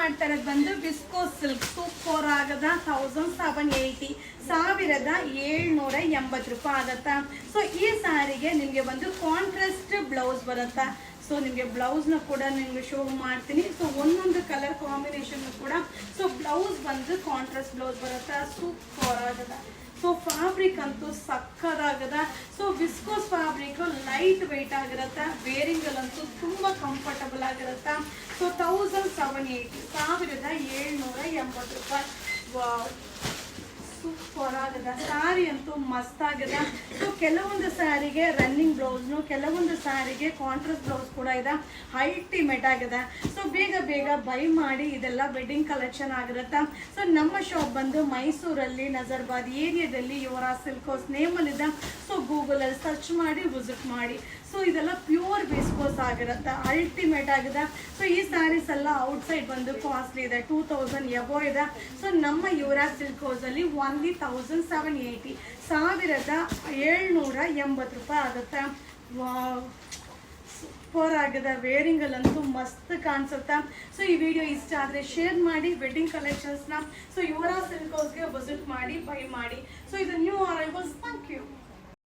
ಮಾಡ್ತಾ ಇರೋದು ಬಂದು ವಿಸ್ಕೋಸ್ ಸಿಲ್ಕ್ ಸೂಪರ್ ಆಗದ 1780 1780 ಆಗತ್ತಾ. ಸೊ ಈ ಸಾರಿಗೆ ನಿಮಗೆ ಬಂದು ಕಾಂಟ್ರಾಸ್ಟ್ ಬ್ಲೌಸ್ ಬರುತ್ತಾ. ಸೊ ನಿಮಗೆ ಬ್ಲೌಸ್ನ ಕೂಡ ನಿಮಗೆ ಶೋ ಮಾಡ್ತೀನಿ. ಸೊ ಒಂದೊಂದು ಕಲರ್ ಕಾಂಬಿನೇಷನ್ ಕೂಡ. ಸೊ ಬ್ಲೌಸ್ ಬಂದು ಕಾಂಟ್ರಾಸ್ಟ್ ಬ್ಲೌಸ್ ಬರುತ್ತಾ, ಸೂಪರ್ ಆಗದ. ಸೊ ಫ್ಯಾಬ್ರಿಕ್ ಅಂತೂ ಸಕ್ಕದಾಗದ. So viscose fabric light weight ಆಗಿರತ್ತ, ವೇರಿಂಗ್ ಅಂತೂ ತುಂಬಾ ಕಂಫರ್ಟಬಲ್ ಆಗಿರತ್ತ. ಸೊ 1780 ರೂಪಾಯಿ. ಸೂಪರ್ ಆಗದ ಸ್ಯಾರಿ ಅಂತೂ ಮಸ್ತ್ ಆಗದ. ಸೊ ಕೆಲವೊಂದು ಸ್ಯಾರಿಗೆ ರನ್ನಿಂಗ್ ಬ್ಲೌಸ್ನು, ಕೆಲವೊಂದು ಸ್ಯಾರಿಗೆ ಕಾಂಟ್ರಾಸ್ಟ್ ಬ್ಲೌಸ್ ಕೂಡ ಇದೆ. ಅಲ್ಟಿಮೇಟ್ ಆಗದ. ಸೊ ಬೇಗ ಬೇಗ ಬೈ ಮಾಡಿ, ಇದೆಲ್ಲ ವೆಡ್ಡಿಂಗ್ ಕಲೆಕ್ಷನ್ ಆಗಿರುತ್ತೆ. ಸೊ ನಮ್ಮ ಶಾಪ್ ಬಂದು ಮೈಸೂರಲ್ಲಿ ನಜರ್ಬಾದ್ ಏರಿಯಾದಲ್ಲಿ ಯುವರಾಜ್ ಸಿಲ್ಕ್ ಹೌಸ್ ನೇಮಲ್ಲಿದೆ. ಸೊ ಗೂಗಲಲ್ಲಿ ಸರ್ಚ್ ಮಾಡಿ ವಿಸಿಟ್ ಮಾಡಿ. ಸೊ ಇದೆಲ್ಲ ಪ್ಯೂರ್ ವಿಸ್ಕೋಸ್ ಆಗಿರುತ್ತೆ, ಅಲ್ಟಿಮೇಟ್ ಆಗಿದೆ. ಸೊ ಈ ಸ್ಯಾರೀಸ್ ಎಲ್ಲ ಔಟ್ಸೈಡ್ ಬಂದು ಕಾಸ್ಟ್ಲಿ ಇದೆ, 2000 ಎಬೋ ಇದೆ. ಸೊ ನಮ್ಮ ಯುವರಾಜ್ ಸಿಲ್ಕ್ ಹೌಸ್ ಅಲ್ಲಿ ಓನ್ಲಿ 1780 1780 ರೂಪಾಯಿ ಆಗುತ್ತೆ. ಸೂಪರ್ ಆಗಿದೆ. ವೇರಿಂಗಲ್ಲಂತೂ ಮಸ್ತ್ ಕಾಣಿಸುತ್ತೆ. ಸೊ ಈ ವಿಡಿಯೋ ಇಷ್ಟ ಆದರೆ ಶೇರ್ ಮಾಡಿ. ವೆಡ್ಡಿಂಗ್ ಕಲೆಕ್ಷನ್ಸ್ನ ಸೊ ಯುವರಾಜ್ ಸಿಲ್ಕ್ ಹೌಸ್ಗೆ ವಿಸಿಟ್ ಮಾಡಿ, ಬೈ ಮಾಡಿ. ಸೊ ಇದು ನ್ಯೂ ಅರೈವಲ್ಸ್. Thank you.